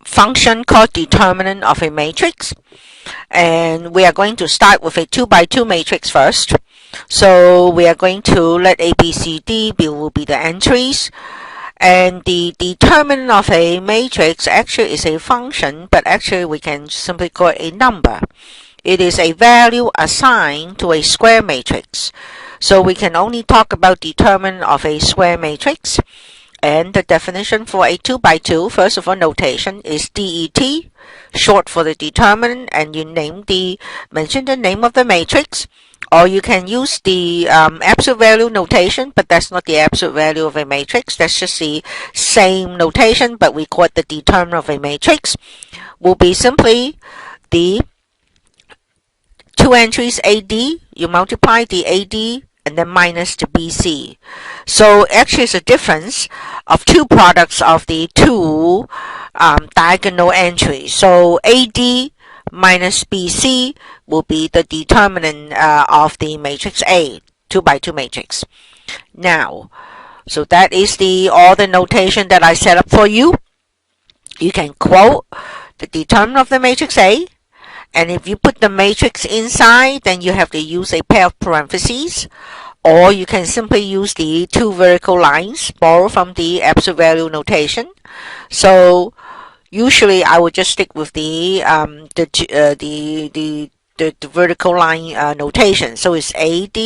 function called determinant of a matrix, and we are going to start with a 2 by 2 matrix first. So we are going to let A, B, C, D will be the entries, and the determinant of a matrix actually is a function, but actually we can simply call it a number. It is a value assigned to a square matrix. So we can only talk about determinant of a square matrix. And the definition for a 2 by 2, first of all, notation is DET, short for the determinant, and you mention the name of the matrix, or you can use the absolute value notation, but that's not the absolute value of a matrix. That's just the same notation, but we call it the determinant of a matrix. Will be simply the two entries AD, you multiply the AD and then minus the BC. So actually it's a difference of two products of the two diagonal entries. So AD minus BC will be the determinant of the matrix A, 2 by 2 matrix. Now, so that is all the notation that I set up for you. You can quote the determinant of the matrix A, and if you put the matrix inside, then you have to use a pair of parentheses, or you can simply use the two vertical lines, borrow from the absolute value notation. So usually I would just stick with the vertical line notation. So it's AD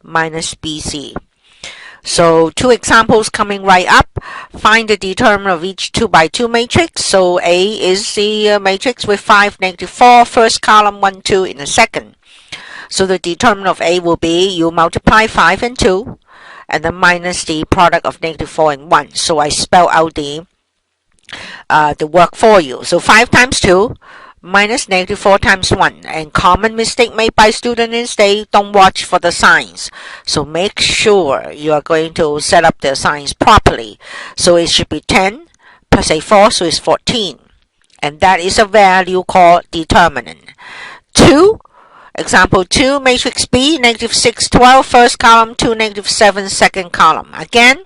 minus BC. So two examples coming right up. Find the determinant of each 2 by 2 matrix. So A is the matrix with 5, -4, first column, 1, 2 in the second. So the determinant of A will be you multiply 5 and 2 and then minus the product of -4 and 1. So I spell out the work for you. So 5 times 2 minus -4 times 1. And common mistake made by students is they don't watch for the signs. So make sure you are going to set up the signs properly. So it should be 10 plus a 4, so it's 14. And that is a value called determinant. 2, example 2, matrix B, -6, 12, first column, 2, -7, second column. Again,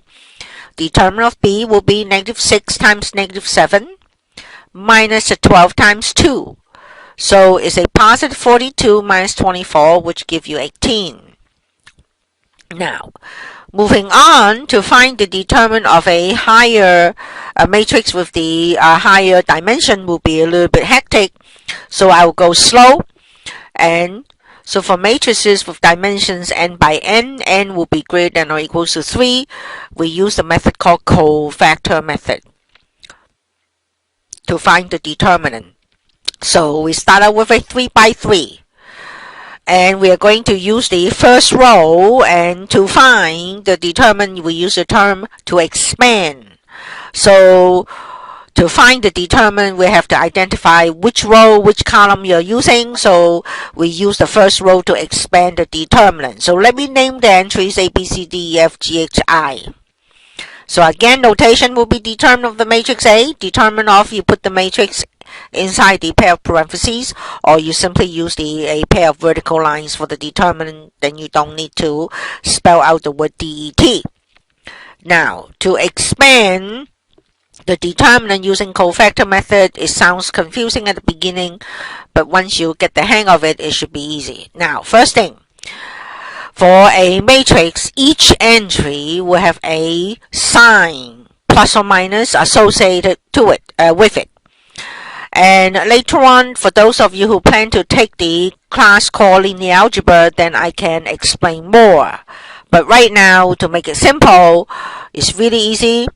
determinant of B will be -6 times -7 minus the 12 times 2. So it's a positive 42 minus 24, which give you 18. Now, moving on to find the determinant of a higher matrix with the higher dimension will be a little bit hectic. So I will go slow. And so for matrices with dimensions n by n, n will be greater than or equal to 3. We use the method called cofactor method to find the determinant. So we start out with a 3 by 3. And we are going to use the first row, and to find the determinant, we use the term to expand. So to find the determinant, we have to identify which row, which column you're using. So we use the first row to expand the determinant. So let me name the entries A, B, C, D, E, F, G, H, I. So again, notation will be determinant of the matrix A. Determinant of, you put the matrix inside the pair of parentheses, or you simply use a pair of vertical lines for the determinant. Then you don't need to spell out the word DET. Now, to expand the determinant using cofactor method, it sounds confusing at the beginning, but once you get the hang of it, it should be easy. Now, first thing, for a matrix, each entry will have a sign, plus or minus, associated to it, with it. And later on, for those of you who plan to take the class called linear algebra, then I can explain more. But right now, to make it simple, it's really easy.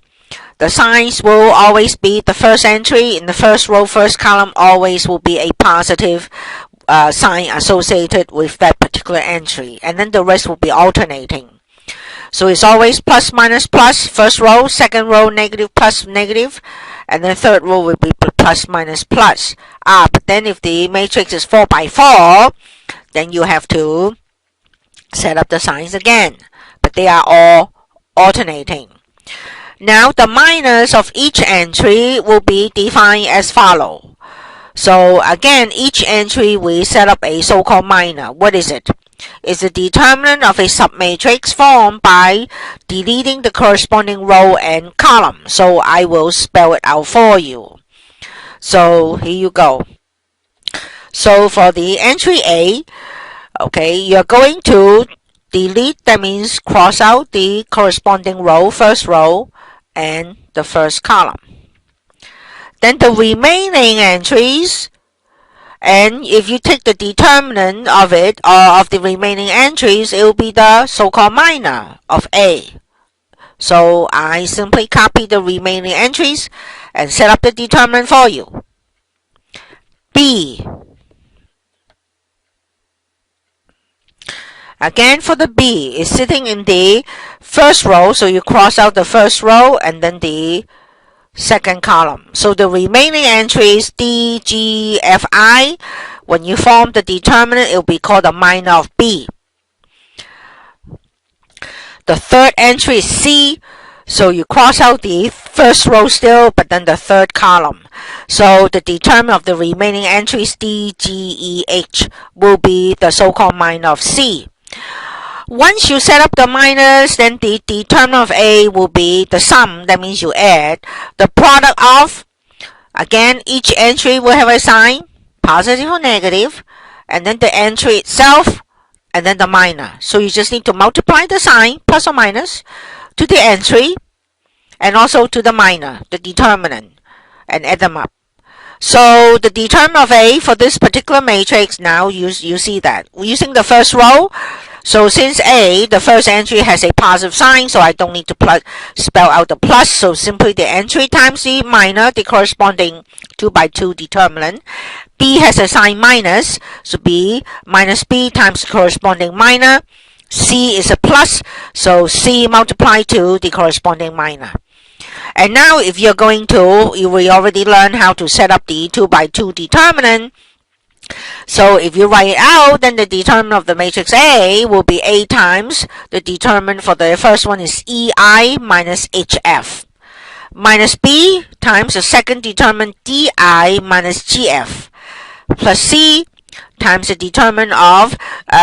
The signs will always be the first entry in the first row, first column always will be a positive sign associated with that particular entry, and then the rest will be alternating. So it's always plus minus plus, first row, second row negative plus negative, and then third row will be plus minus plus. But then if the matrix is 4 by 4, then you have to set up the signs again, but they are all alternating. Now the minus of each entry will be defined as follow. So again, each entry we set up a so-called minor. What is it? is the determinant of a submatrix formed by deleting the corresponding row and column. So I will spell it out for you. So here you go. So for the entry A, okay, you're going to delete, that means cross out the corresponding row, first row, and the first column. Then the remaining entries, and if you take the determinant of it, or of the remaining entries, it will be the so-called minor of A. So I simply copy the remaining entries and set up the determinant for you. B. Again, for the B, is sitting in the first row, so you cross out the first row and then the second column. So the remaining entries D, G, F, I, when you form the determinant, it will be called the minor of B. The third entry is C, so you cross out the first row still, but then the third column. So the determinant of the remaining entries D, G, E, H will be the so-called minor of C. Once you set up the minors, then the determinant of A will be the sum. That means you add the product of, again, each entry will have a sign, positive or negative, and then the entry itself, and then the minor. So you just need to multiply the sign, plus or minus, to the entry, and also to the minor, the determinant, and add them up. So the determinant of A for this particular matrix, now you see that. We're using the first row. So since A, the first entry has a positive sign, so I don't need to spell out the plus. So simply the entry times the minor, the corresponding 2 by 2 determinant. B has a sign minus, so B minus B times the corresponding minor. C is a plus, so C multiplied to the corresponding minor. And now if you're going to, we already learned how to set up the 2 by 2 determinant. So if you write it out, then the determinant of the matrix A will be A times the determinant for the first one is EI minus HF, minus B times the second determinant DI minus GF, plus C times the determinant of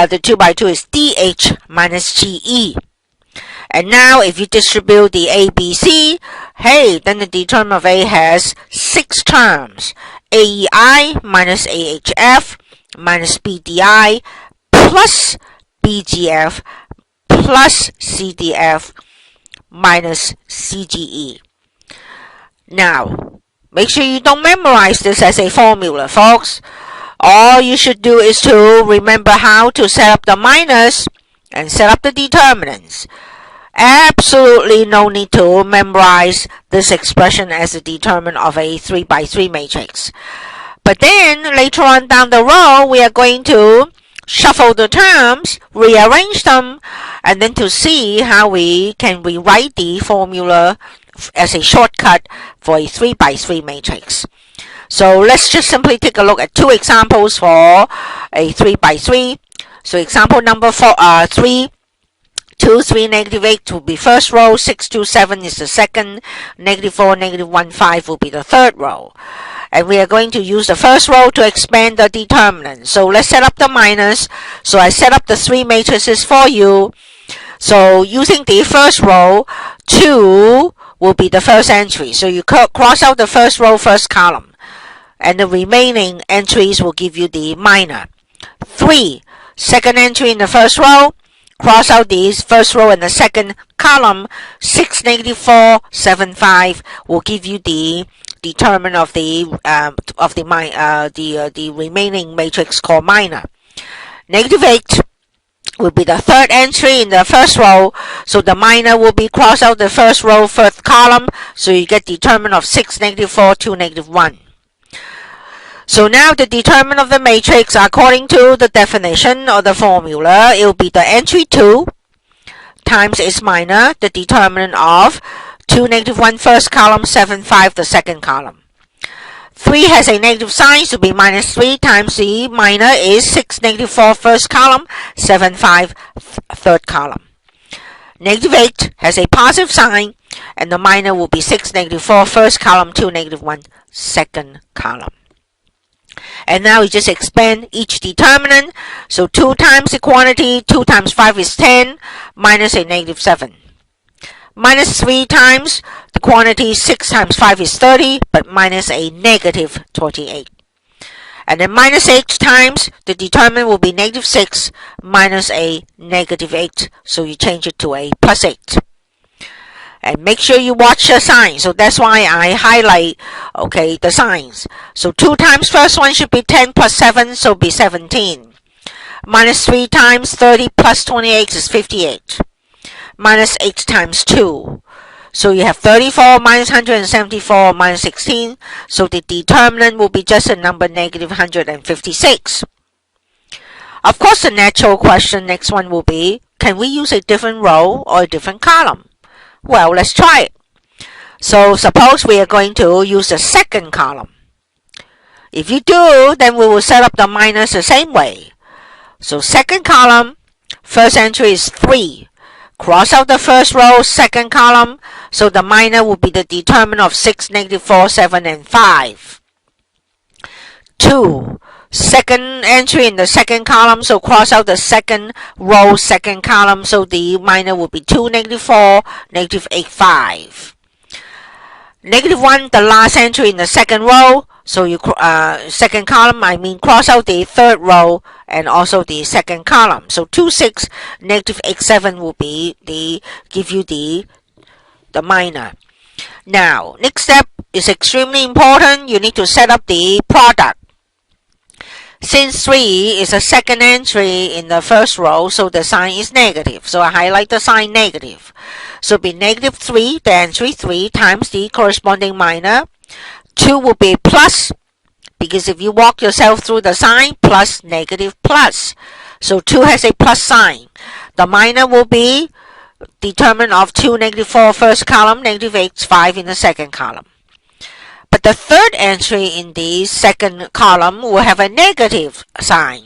the 2 by 2 is DH minus GE. And now if you distribute the ABC, hey, then the determinant of A has 6 terms. AEI minus AHF minus BDI plus BGF plus CDF minus CGE. Now, make sure you don't memorize this as a formula, folks. All you should do is to remember how to set up the minors and set up the determinants. Absolutely no need to memorize this expression as a determinant of a 3 by 3 matrix. But then later on down the road, we are going to shuffle the terms, rearrange them, and then to see how we can rewrite the formula as a shortcut for a 3 by 3 matrix. So let's just simply take a look at 2 examples for a 3 by 3. So example number 3. 2, 3, negative 8 will be first row, 6, 2, 7 is the second, negative 4, negative 1, 5 will be the third row. And we are going to use the first row to expand the determinant. So let's set up the minors. So I set up the 3 matrices for you. So using the first row, 2 will be the first entry. So you cross out the first row, first column. And the remaining entries will give you the minor. 3, second entry in the first row. Cross out these first row and the second column. 6, negative 4, 7, 5 will give you the determinant of the remaining matrix called minor. Negative 8 will be the third entry in the first row, so the minor will be cross out the first row, first column, so you get determinant of 6, negative 4, 2, negative 1. So now the determinant of the matrix, according to the definition or the formula, it will be the entry 2 times its minor, the determinant of 2, negative 1 first column, 7, 5 the second column. 3 has a negative sign, so be minus 3 times the minor is 6, negative 4 first column, 7, 5 third column. Negative 8 has a positive sign, and the minor will be 6, negative 4 first column, 2, negative 1 second column. And now we just expand each determinant. So 2 times the quantity, 2 times 5 is 10, minus a negative 7. Minus 3 times the quantity, 6 times 5 is 30, but minus a negative 28. And then minus 8 times the determinant will be negative 6 minus a negative 8. So you change it to a plus 8. And make sure you watch the signs. So that's why I highlight, okay, the signs. So 2 times first one should be 10 plus 7, so be 17. Minus 3 times 30 plus 28 is 58. Minus 8 times 2. So you have 34 minus 174 minus 16. So the determinant will be just a number negative 156. Of course, the natural question next one will be, can we use a different row or a different column? Well, let's try it. So suppose we are going to use the second column. If you do, then we will set up the minus the same way. So second column, first entry is 3. Cross out the first row, second column. So the minor will be the determinant of 6, negative 4, 7, and 5. 2. Second entry in the second column, so cross out the second row, second column, so the minor will be 2, negative 4, negative 8, 5. Negative 1, the last entry in the second row, so you second column, cross out the third row and also the second column. So 2, 6, negative 8, 7 will be give you the minor. Now, next step is extremely important. You need to set up the product. Since 3 is a second entry in the first row, so the sign is negative. So I highlight the sign negative. So be negative 3, the entry 3 times the corresponding minor. 2 will be plus, because if you walk yourself through the sign, plus, negative, plus. So 2 has a plus sign. The minor will be determinant of 2, negative 4 first column, negative 8, 5 in the second column. But the third entry in the second column will have a negative sign.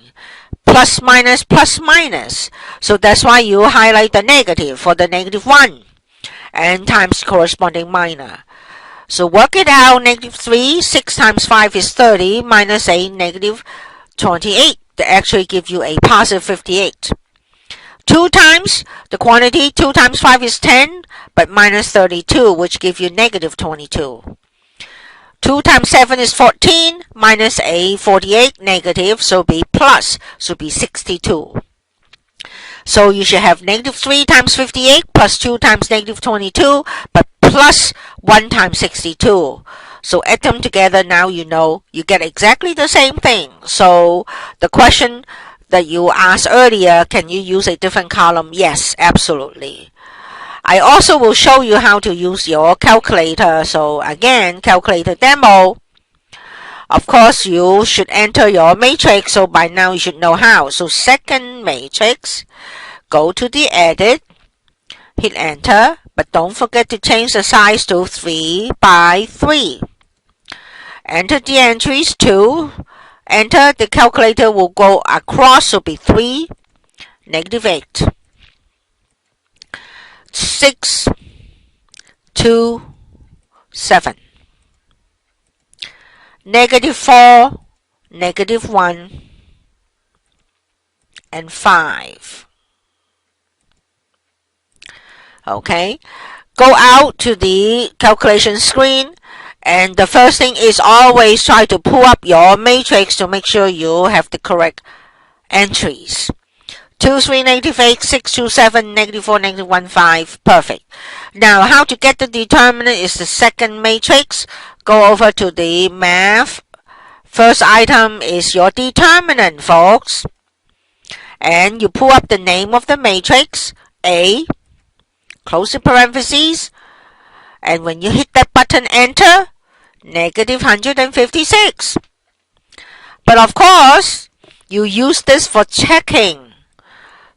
Plus, minus, plus, minus. So that's why you highlight the negative for the negative 1 and times corresponding minor. So work it out. Negative 3, 6 times 5 is 30 minus a negative 28. That actually gives you a positive 58. 2 times the quantity, 2 times 5 is 10, but minus 32, which gives you negative 22. 2 times 7 is 14, minus a 48, negative, so be plus, so be 62. So you should have negative 3 times 58 plus 2 times negative 22, but plus 1 times 62. So add them together, now you know you get exactly the same thing. So the question that you asked earlier, can you use a different column? Yes, absolutely. I also will show you how to use your calculator. So again, calculator demo. Of course, you should enter your matrix. So by now you should know how. So second matrix, go to the edit, hit enter, but don't forget to change the size to 3 by 3. Enter the entries 2. Enter, the calculator will go across, so be 3, negative 8. 6, 2, 7. Negative 4, negative 1, and 5. Okay, go out to the calculation screen, and the first thing is always try to pull up your matrix to make sure you have the correct entries. 2, 3, negative 8, 6, 2, 7, negative 4, negative 1, 5. Perfect. Now, how to get the determinant is the second matrix. Go over to the math. First item is your determinant, folks. And you pull up the name of the matrix, A, close the parentheses, and when you hit that button, enter, negative 156. But of course, you use this for checking.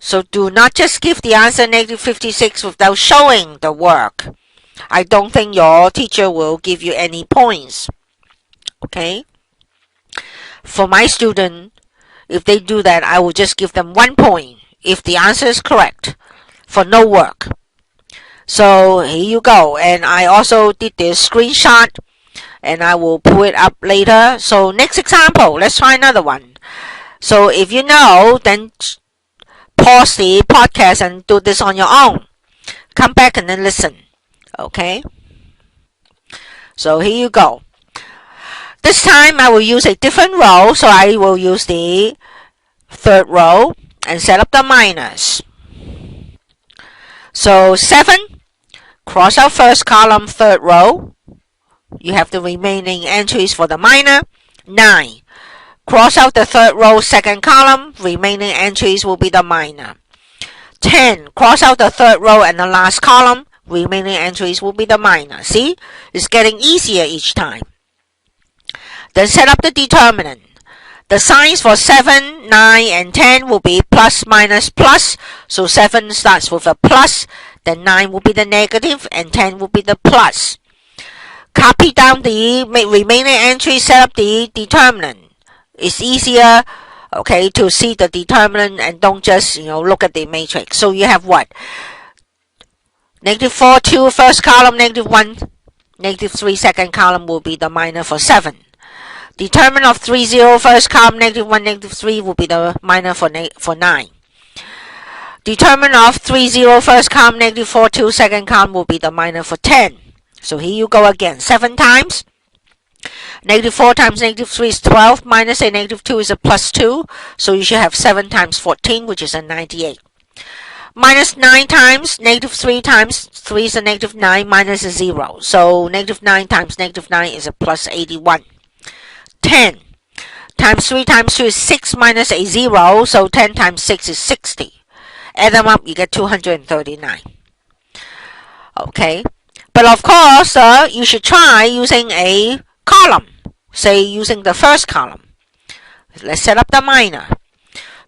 So do not just give the answer negative 56 without showing the work. I don't think your teacher will give you any points. Okay? For my student, if they do that, I will just give them 1 point if the answer is correct for no work. So here you go. And I also did this screenshot and I will pull it up later. So next example, let's try another one. So if you know, then pause the podcast and do this on your own. Come back and then listen. Okay? So here you go. This time I will use a different row, so I will use the third row and set up the minus. So 7, cross out first column, third row. You have the remaining entries for the minor. 9, cross out the third row, second column. Remaining entries will be the minor. 10, cross out the third row and the last column. Remaining entries will be the minor. See? It's getting easier each time. Then set up the determinant. The signs for 7, 9, and 10 will be plus, minus, plus. So 7 starts with a plus, then 9 will be the negative, and 10 will be the plus. Copy down the remaining entries, set up the determinant. It's easier, okay, to see the determinant and don't just, look at the matrix. So you have what? Negative 4, 2, first column, negative 1, negative 3, second column will be the minor for 7. Determinant of 3, 0, first column, negative 1, negative 3 will be the minor for 9. Determinant of 3, 0, first column, negative 4, 2, second column will be the minor for 10. So here you go again. 7 times. Negative 4 times negative 3 is 12. Minus a negative 2 is a plus 2. So you should have 7 times 14, which is a 98. Minus 9 times negative 3 times 3 is a negative 9. Minus a 0. So negative 9 times negative 9 is a plus 81. 10 times 3 times 2 is 6 minus a 0. So 10 times 6 is 60. Add them up, you get 239. Okay. But of course, you should try using a column. Say using the first column. Let's set up the minor.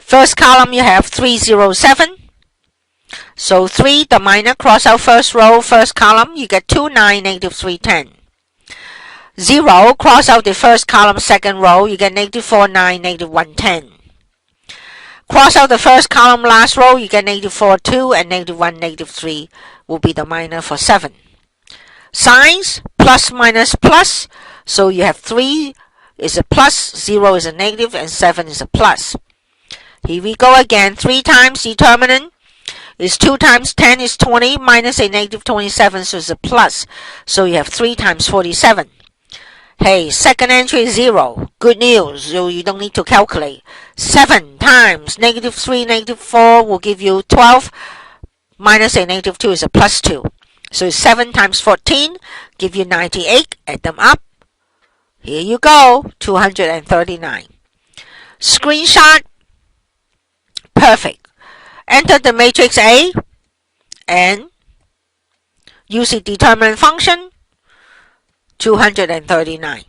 First column you have 307. So 3, the minor, cross out first row, first column, you get 2, 9, negative 3, 10. 0, cross out the first column, second row, you get negative 4, 9, negative 1, 10. Cross out the first column, last row, you get negative 4, 2, and negative 1, negative 3 will be the minor for 7. Signs, plus, minus, plus. So you have 3 is a plus, 0 is a negative, and 7 is a plus. Here we go again. 3 times determinant is 2 times 10 is 20, minus a negative 27, so it's a plus. So you have 3 times 47. Hey, second entry is 0. Good news, so you don't need to calculate. 7 times negative 3, negative 4 will give you 12, minus a negative 2 is a plus 2. So 7 times 14 give you 98. Add them up. Here you go, 239. Screenshot. Perfect. Enter the matrix A and use the determinant function, 239.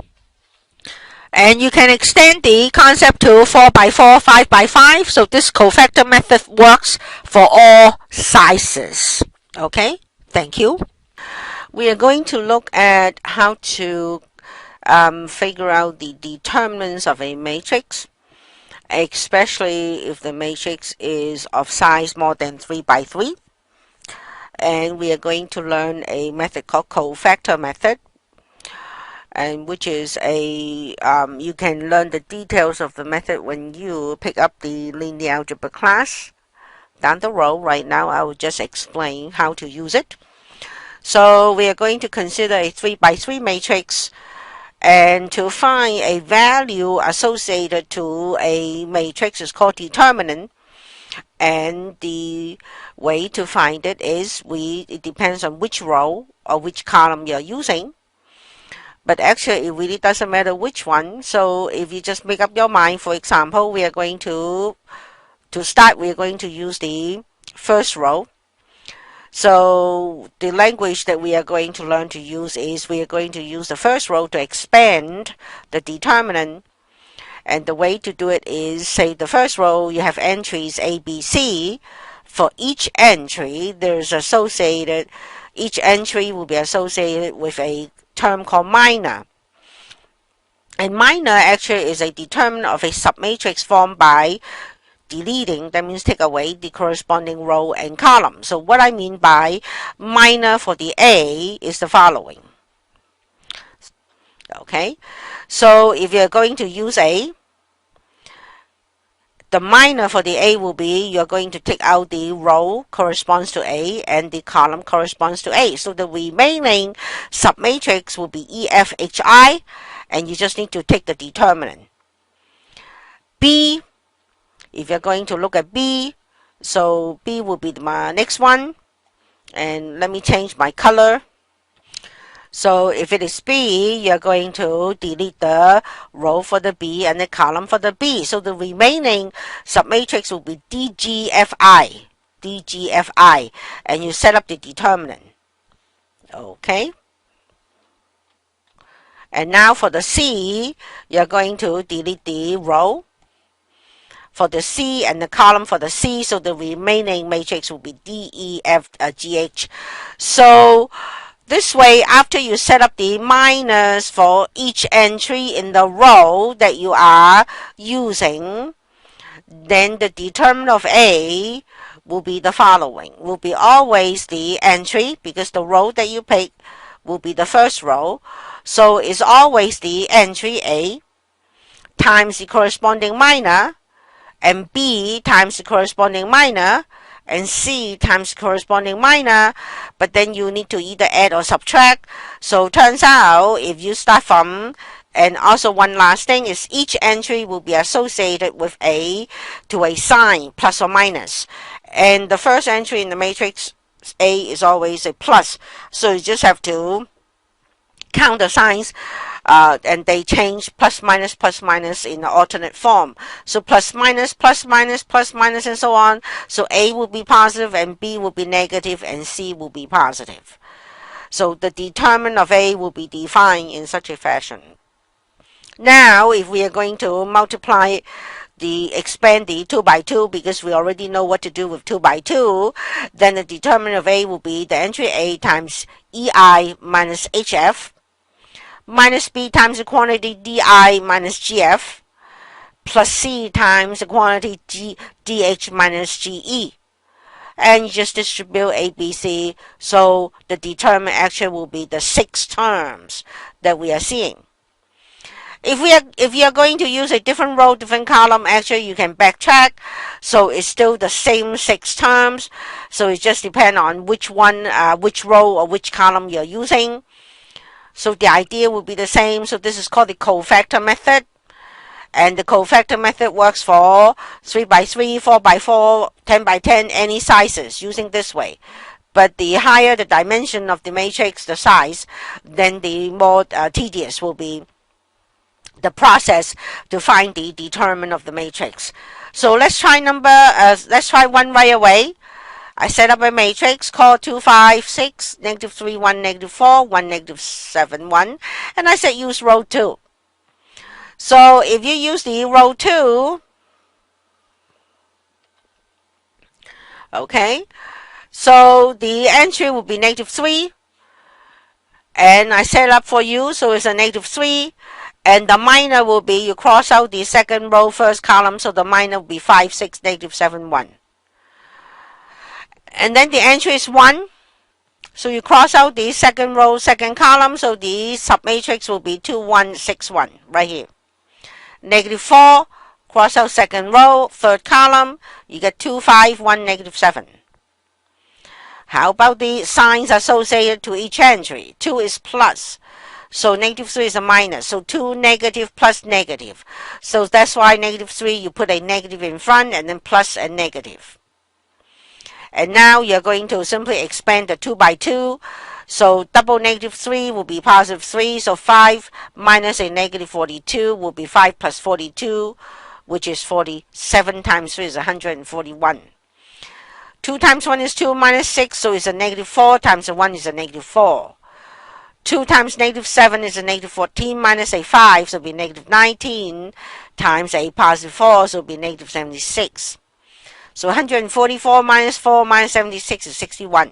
And you can extend the concept to 4 by 4, 5 by 5. So this cofactor method works for all sizes. Okay? Thank you. We are going to look at how to figure out the determinants of a matrix, especially if the matrix is of size more than 3 by 3. And we are going to learn a method called cofactor method, and which is a you can learn the details of the method when you pick up the linear algebra class down the road. Right now I will just explain how to use it. So we are going to consider a 3 by 3 matrix, and to find a value associated to a matrix is called determinant. And the way to find it is it depends on which row or which column you're using. But actually it really doesn't matter which one. So if you just make up your mind, for example, we are going to start, we are going to use the first row. So the language that we are going to learn to use is we are going to use the first row to expand the determinant. And the way to do it is, say the first row you have entries A, B, C. For each entry each entry will be associated with a term called minor. And minor actually is a determinant of a submatrix formed by deleting, that means take away, the corresponding row and column. So what I mean by minor for the A is the following. Okay, so if you're going to use A, the minor for the A will be you're going to take out the row corresponds to A and the column corresponds to A. So the remaining submatrix will be EFHI, and you just need to take the determinant. B, if you're going to look at B, so B will be my next one. And let me change my color. So if it is B, you're going to delete the row for the B and the column for the B. So the remaining submatrix will be DGFI. DGFI. And you set up the determinant. Okay. And now for the C, you're going to delete the row for the C and the column for the C. So the remaining matrix will be DEFGH. So this way, after you set up the minus for each entry in the row that you are using, then the determinant of A will be the following. Will be always the entry, because the row that you pick will be the first row. So it's always the entry A times the corresponding minor, and B times the corresponding minor, and C times corresponding minor, but then you need to either add or subtract. So turns out if you start from, and also one last thing is each entry will be associated with A to a sign, plus or minus. And the first entry in the matrix A is always a plus. So you just have to count the signs, and they change plus minus in the alternate form. So plus minus, and so on. So A will be positive, and B will be negative, and C will be positive. So the determinant of A will be defined in such a fashion. Now, if we are going to multiply expand the 2 by 2, because we already know what to do with 2 by 2, then the determinant of A will be the entry A times EI minus HF, minus B times the quantity DI minus GF, plus C times the quantity DH minus GE. And you just distribute A, B, C. So the determinant actually will be the 6 terms that we are seeing. If you are going to use a different row, different column, actually you can backtrack. So it's still the same 6 terms. So it just depends on which one, which row or which column you're using. So the idea will be the same. So this is called the cofactor method. And the cofactor method works for 3 by 3, 4 by 4, 10 by 10, any sizes using this way. But the higher the dimension of the matrix, the size, then the more tedious will be the process to find the determinant of the matrix. So let's try one right away. I set up a matrix called 2, 5, 6, negative 3, 1, negative 4, 1, negative 7, 1, and I said use row 2. So if you use the row 2, okay, so the entry will be negative 3, and I set up for you, so it's a negative 3, and the minor will be, you cross out the second row, first column, so the minor will be 5, 6, negative 7, 1. And then the entry is 1, so you cross out the second row, second column, so the submatrix will be 2, 1, 6, 1, right here. Negative 4, cross out second row, third column, you get 2, 5, 1, negative 7. How about the signs associated to each entry? 2 is plus, so negative 3 is a minus, so 2 negative plus negative. So that's why negative 3, you put a negative in front, and then plus and negative. And now you're going to simply expand the 2 by 2. So double negative 3 will be positive 3. So 5 minus a negative 42 will be 5 plus 42, which is 47 times 3 is 141. 2 times 1 is 2 minus 6, so it's a negative 4 times a 1 is a negative 4. 2 times negative 7 is a negative 14 minus a 5, so it'll be negative 19 times a positive 4, so it'll be negative 76. So 144 minus 4 minus 76 is 61.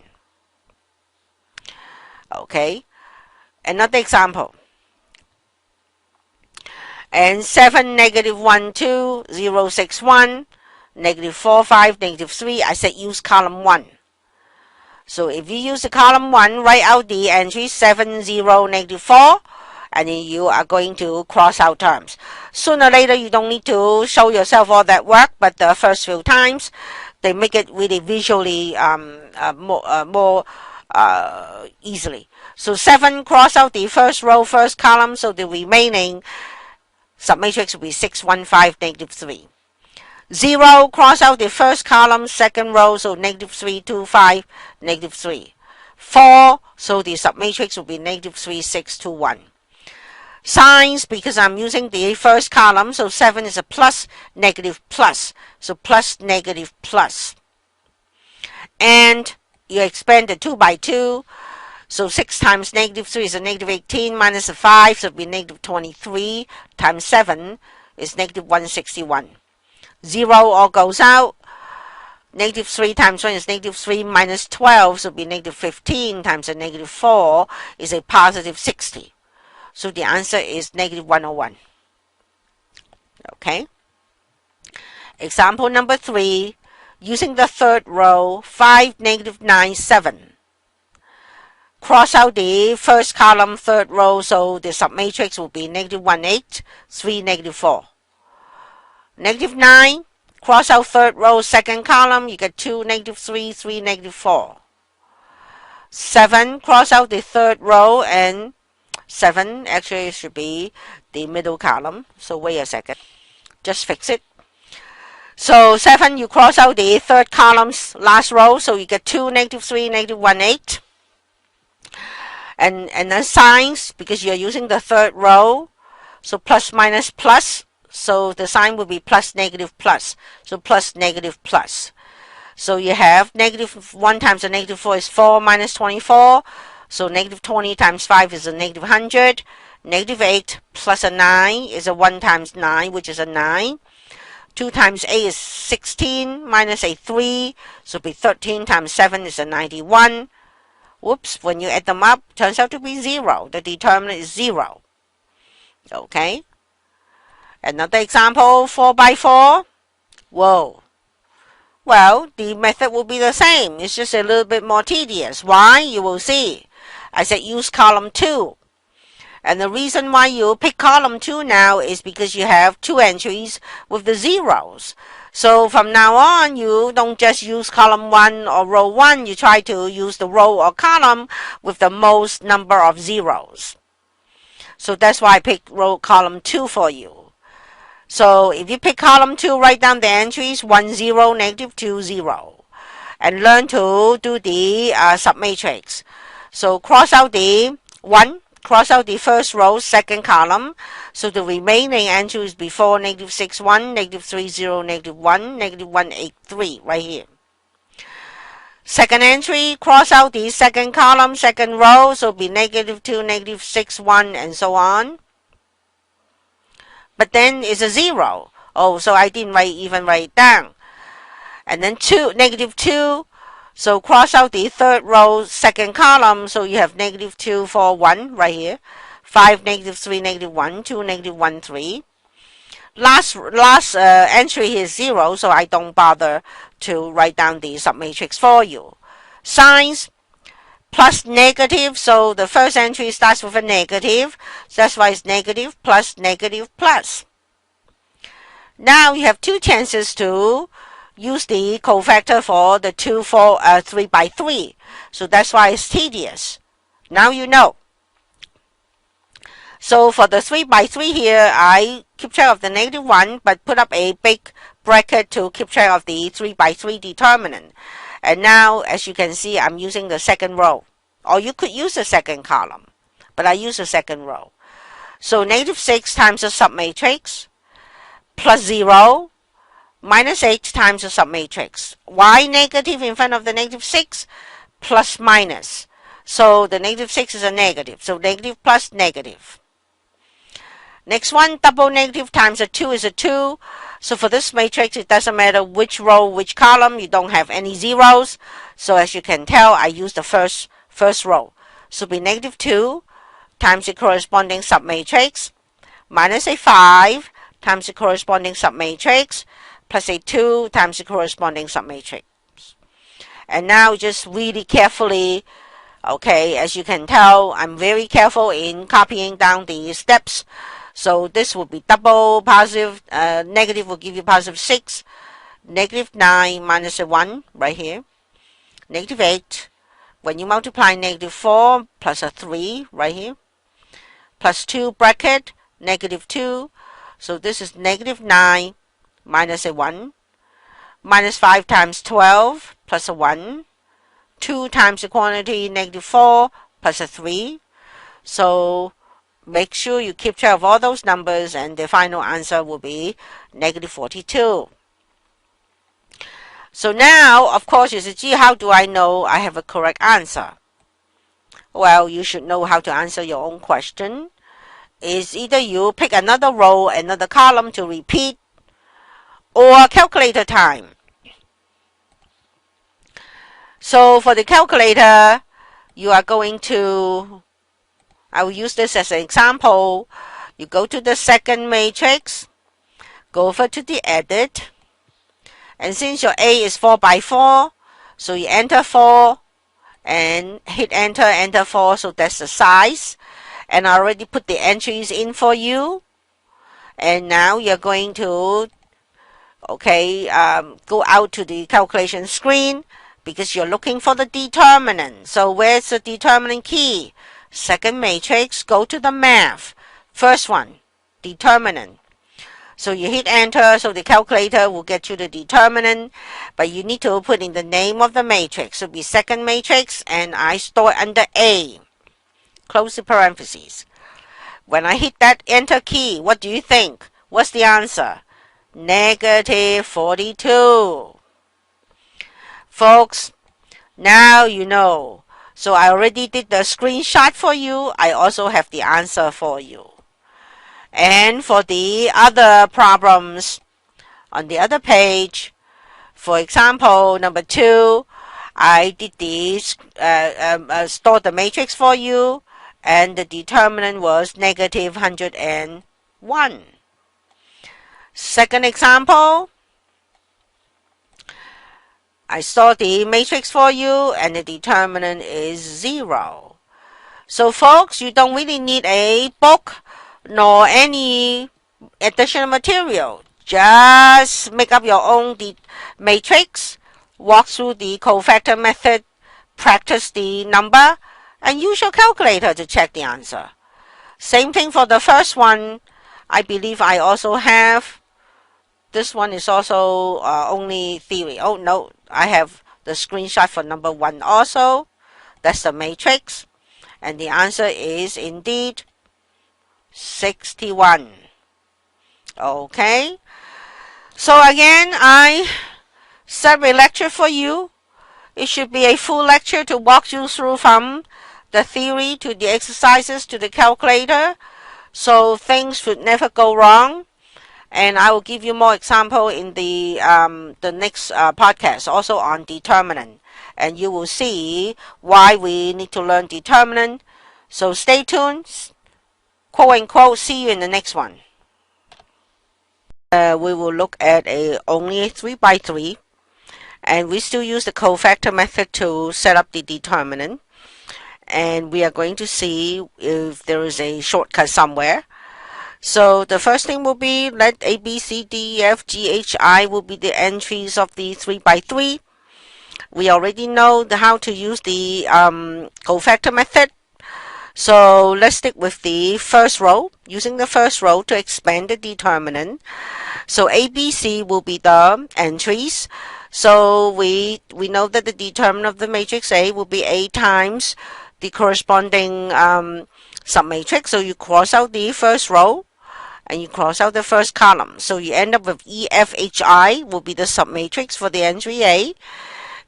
Okay, another example. And 7, negative 1, 2, 0, 6, 1, negative 4, 5, negative 3. I said use column 1. So if you use the column 1, write out the entry 7, 0, negative 4, and then you are going to cross out terms. Sooner or later, you don't need to show yourself all that work, but the first few times, they make it really visually more easily. So 7, cross out the first row, first column, so the remaining submatrix will be 6, 1, 5, negative 3. 0, cross out the first column, second row, so negative 3, 2, 5, negative 3. 4, so the submatrix will be negative 3, 6, 2, 1. Signs, because I'm using the first column, so 7 is a plus, negative, plus. So plus, negative, plus. And you expand the 2 by 2. So 6 times negative 3 is a negative 18 minus a 5, so it will be negative 23 times 7 is negative 161. 0 all goes out. Negative 3 times 1 is negative 3 minus 12, so it will be negative 15 times a negative 4 is a positive 60. So the answer is negative 101. Okay. Example number 3, using the third row, 5, negative 9, 7. Cross out the first column, third row, so the submatrix will be negative 1, 8, 3, negative 4. Negative 9, cross out third row, second column, you get 2, negative 3, 3, negative 4. 7, cross out the third row, and 7 actually should be the middle column. So wait a second. Just fix it. So 7, you cross out the third column's last row, so you get 2, negative 3, negative 1, 8. And then signs, because you're using the third row, so plus, minus, plus. So the sign will be plus, negative, plus. So plus, negative, plus. So you have negative 1 times a negative 4 is 4 minus 24. So negative 20 times 5 is a negative 100. Negative 8 plus a 9 is a 1 times 9, which is a 9. 2 times 8 is 16 minus a 3. So it'll be 13 times 7 is a 91. Whoops, when you add them up, turns out to be 0. The determinant is 0. Okay. Another example, 4 by 4. Whoa. Well, the method will be the same. It's just a little bit more tedious. Why? You will see. I said use column 2. And the reason why you pick column 2 now is because you have 2 entries with the zeros. So from now on, you don't just use column 1 or row 1. You try to use the row or column with the most number of zeros. So that's why I picked column 2 for you. So if you pick column 2, write down the entries 1, 0, negative 2, 0. And learn to do the submatrix. So cross out the 1, cross out the first row, second column. So the remaining entries before negative 6, 1, negative 3, 0, negative 1, negative 1, 8, 3, right here. Second entry, cross out the second column, second row. So be negative 2, negative 6, 1, and so on. But then it's a 0. Oh, so I didn't even write it down. And then 2, negative 2. So cross out the third row, second column. So you have negative 2, 4, 1 right here. 5, negative 3, negative 1, 2, negative 1, 3. Last entry here is 0, so I don't bother to write down the submatrix for you. Signs, plus, negative. So the first entry starts with a negative. So that's why it's negative, plus, negative, plus. Now you have 2 chances to use the cofactor for the 3 by 3. So that's why it's tedious. Now you know. So for the 3 by 3 here, I keep track of the negative 1, but put up a big bracket to keep track of the 3 by 3 determinant. And now, as you can see, I'm using the second row. Or you could use the second column, but I use the second row. So negative 6 times the submatrix, plus 0, minus 8 times the submatrix. Why negative in front of the negative 6? Plus, minus. So the negative 6 is a negative. So negative plus negative. Next one, double negative times a 2 is a 2. So for this matrix, it doesn't matter which row, which column. You don't have any zeros. So as you can tell, I use the first row. So be negative 2 times the corresponding submatrix, minus a 5 times the corresponding submatrix, plus a 2 times the corresponding submatrix. And now just really carefully Okay, as you can tell, I'm very careful in copying down the steps. So this will be double positive, negative will give you positive 6, negative 9 minus a 1 right here, negative 8. When you multiply negative 4 plus a 3 right here, plus 2 bracket, negative 2. So this is negative 9 minus a 1, minus 5 times 12 plus a 1, 2 times the quantity, negative 4 plus a 3. So make sure you keep track of all those numbers, and the final answer will be negative 42. So now, of course, you say, gee, how do I know I have a correct answer? Well, you should know how to answer your own question. Is either you pick another row, another column to repeat, or calculator time. So for the calculator, you are going to, I will use this as an example. You go to the second matrix, go over to the edit, and since your A is 4 by 4, so you enter 4 and hit enter, enter 4, so that's the size. And I already put the entries in for you. And now you're going to, go out to the calculation screen because you're looking for the determinant. So where's the determinant key? Second matrix, go to the math. First one, determinant. So you hit enter, so the calculator will get you the determinant, but you need to put in the name of the matrix. So it'll be second matrix, and I store it under A. Close the parentheses. When I hit that enter key, what do you think? What's the answer? Negative 42. Folks, now you know. So I already did the screenshot for you. I also have the answer for you. And for the other problems on the other page, for example, number 2, I did this, store the matrix for you, and the determinant was negative 101. Second example, I store the matrix for you, and the determinant is 0. So folks, you don't really need a book nor any additional material. Just make up your own matrix, walk through the cofactor method, practice the number, and use your calculator to check the answer. Same thing for the first one. I believe I also have. This one is also only theory. Oh no, I have the screenshot for number 1 also. That's the matrix. And the answer is indeed 61. Okay. So again, I set a lecture for you. It should be a full lecture to walk you through from the theory to the exercises to the calculator. So things should never go wrong. And I will give you more example in the next podcast, also on determinant. And you will see why we need to learn determinant. So stay tuned. Quote unquote, see you in the next one. We will look at only a 3 by 3. And we still use the cofactor method to set up the determinant. And we are going to see if there is a shortcut somewhere. So the first thing will be, let A, B, C, D, E, F, G, H, I will be the entries of the 3 by 3. We already know how to use the cofactor method. So let's stick with the first row, using the first row to expand the determinant. So A, B, C will be the entries. So we know that the determinant of the matrix A will be A times the corresponding submatrix. So you cross out the first row and you cross out the first column. So you end up with E, F, H, I will be the submatrix for the entry A.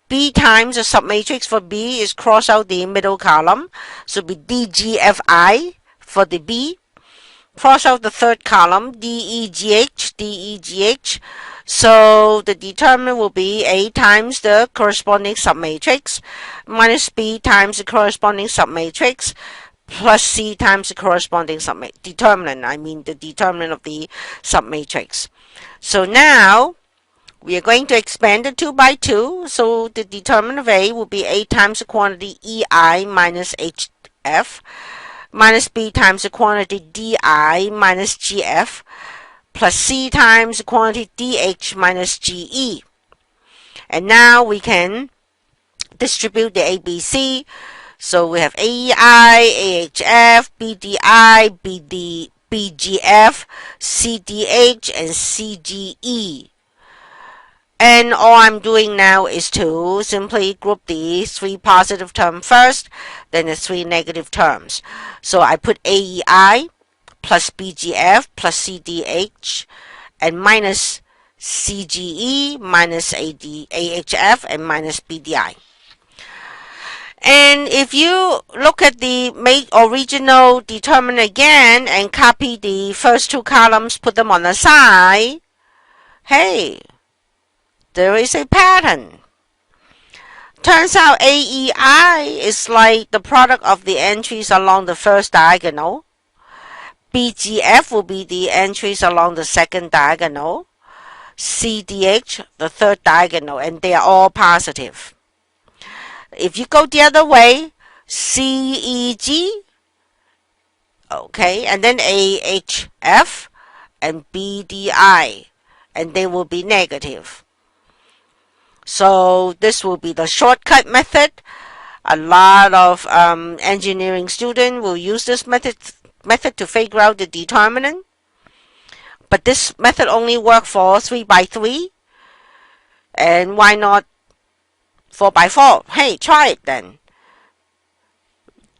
B times the submatrix for B is cross out the middle column. So it'll be D, G, F, I for the B. Cross out the third column, D, E, G, H, D, E, G, H. So the determinant will be A times the corresponding submatrix minus B times the corresponding submatrix plus C times the corresponding determinant. I mean the determinant of the submatrix. So now We are going to expand the 2 by 2, so the determinant of A will be A times the quantity EI minus HF minus B times the quantity DI minus GF plus C times the quantity DH minus GE. And now we can distribute the ABC. So we have AEI, AHF, BDI, BGF, CDH, and CGE. And all I'm doing now is to simply group the 3 positive terms first, then the 3 negative terms. So I put AEI plus BGF plus CDH and minus CGE minus AHF and minus BDI. And if you look at the original determinant again and copy the first 2 columns, put them on the side, hey, there is a pattern. Turns out AEI is like the product of the entries along the first diagonal. BGF will be the entries along the second diagonal. CDH, the third diagonal, and they are all positive. If you go the other way, CEG, okay, and then AHF and BDI, and they will be negative. So this will be the shortcut method. A lot of engineering students will use this method to figure out the determinant. But this method only works for 3 by 3. And why not 4 by 4? Hey, try it then.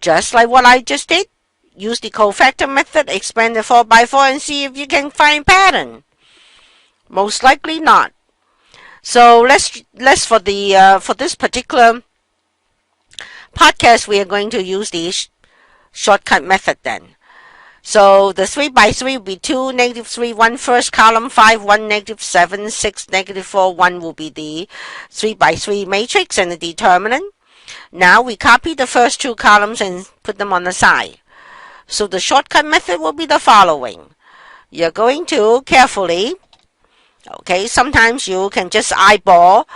Just like what I just did. Use the cofactor method, expand the 4 by 4 and see if you can find pattern. Most likely not. So let's for this particular podcast, we are going to use the shortcut method then. So the 3 by 3 will be 2, negative 3, 1 first column, 5, 1, negative 7, 6, negative 4, 1 will be the 3 by 3 matrix and the determinant. Now we copy the first 2 columns and put them on the side. So the shortcut method will be the following. You're going to carefully, okay, sometimes you can just eyeball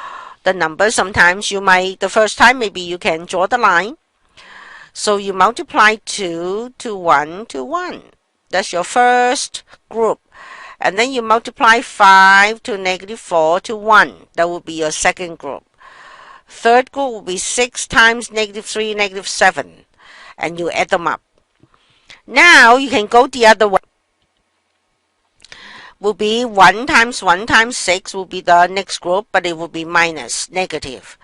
the numbers. Sometimes you might, the first time, maybe you can draw the line. So you multiply 2 to 1 to 1. That's your first group. And then you multiply 5 to negative 4 to 1. That will be your second group. Third group will be 6 times negative 3, negative 7. And you add them up. Now you can go the other way. Will be 1 times 6 will be the next group, but it will be minus, negative.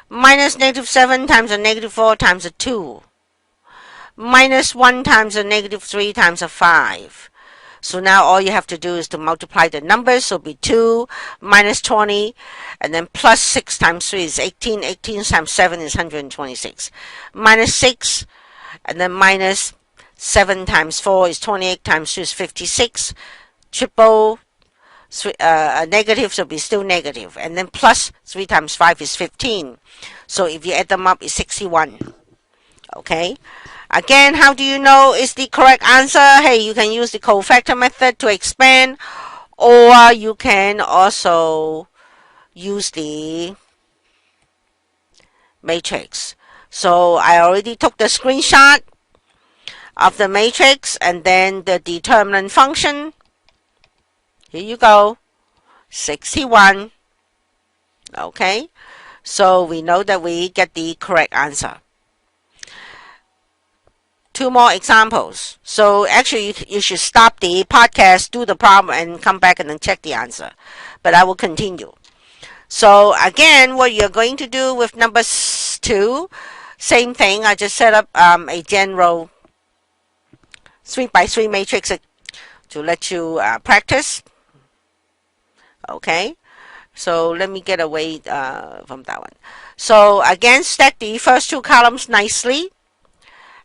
Minus negative 7 times a negative 4 times a 2. Minus 1 times a negative 3 times a 5. So now all you have to do is to multiply the numbers. So it'll be 2 minus 20, and then plus 6 times 3 is 18. 18 times 7 is 126. Minus 6, and then minus 7 times 4 is 28 times 2 is 56. Triple negative, so it'll be still negative. And then plus 3 times 5 is 15. So if you add them up, it's 61. Okay. Again, how do you know it's the correct answer? Hey, you can use the cofactor method to expand, or you can also use the matrix. So I already took the screenshot of the matrix and then the determinant function. Here you go, 61. Okay, so we know that we get the correct answer. 2 more examples. So actually you should stop the podcast, do the problem, and come back and then check the answer. But I will continue. So again, what you're going to do with number 2, same thing. I just set up a general 3 by 3 matrix to let you practice. Okay, so let me get away from that one. So again, stack the first 2 columns nicely.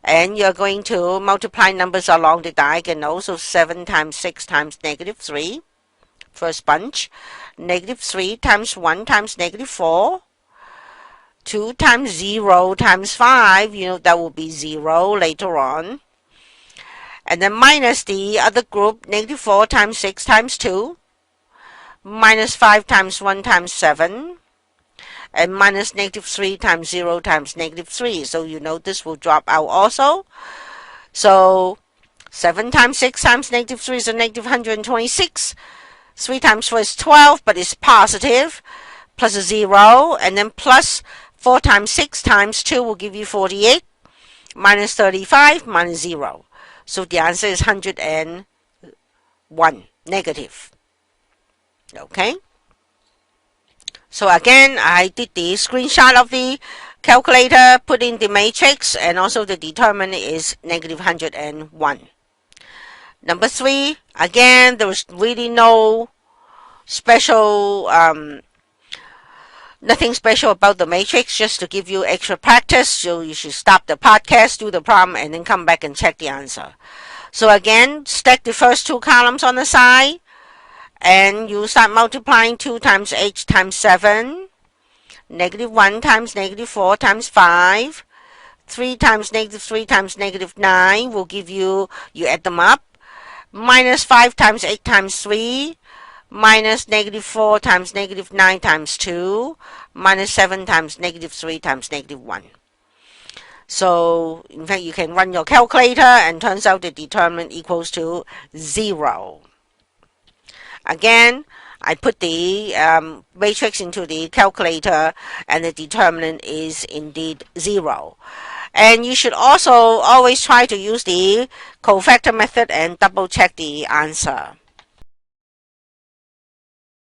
And you're going to multiply numbers along the diagonal. So 7 times 6 times negative 3. First bunch. Negative 3 times 1 times negative 4. 2 times 0 times 5. You know, that will be 0 later on. And then minus the other group. Negative 4 times 6 times 2. minus 5 times 1 times 7, and minus negative 3 times 0 times negative 3. So you know this will drop out also. So 7 times 6 times negative 3 is a negative 126. 3 times 4 is 12, but it's positive, plus a 0, and then plus 4 times 6 times 2 will give you 48, minus 35, minus 0. So the answer is 101, negative. Okay? So again, I did the screenshot of the calculator, put in the matrix, and also the determinant is negative 101. Number 3, again, there was really no special, nothing special about the matrix, just to give you extra practice. So you should stop the podcast, do the problem, and then come back and check the answer. So again, stack the first 2 columns on the side, and you start multiplying 2 times 8 times 7, negative 1 times negative 4 times 5, 3 times negative 3 times negative 9 will give you add them up, minus 5 times 8 times 3, minus negative 4 times negative 9 times 2, minus 7 times negative 3 times negative 1. So, in fact, you can run your calculator, and turns out the determinant equals to 0. Again, I put the matrix into the calculator, and the determinant is indeed 0. And you should also always try to use the cofactor method and double check the answer.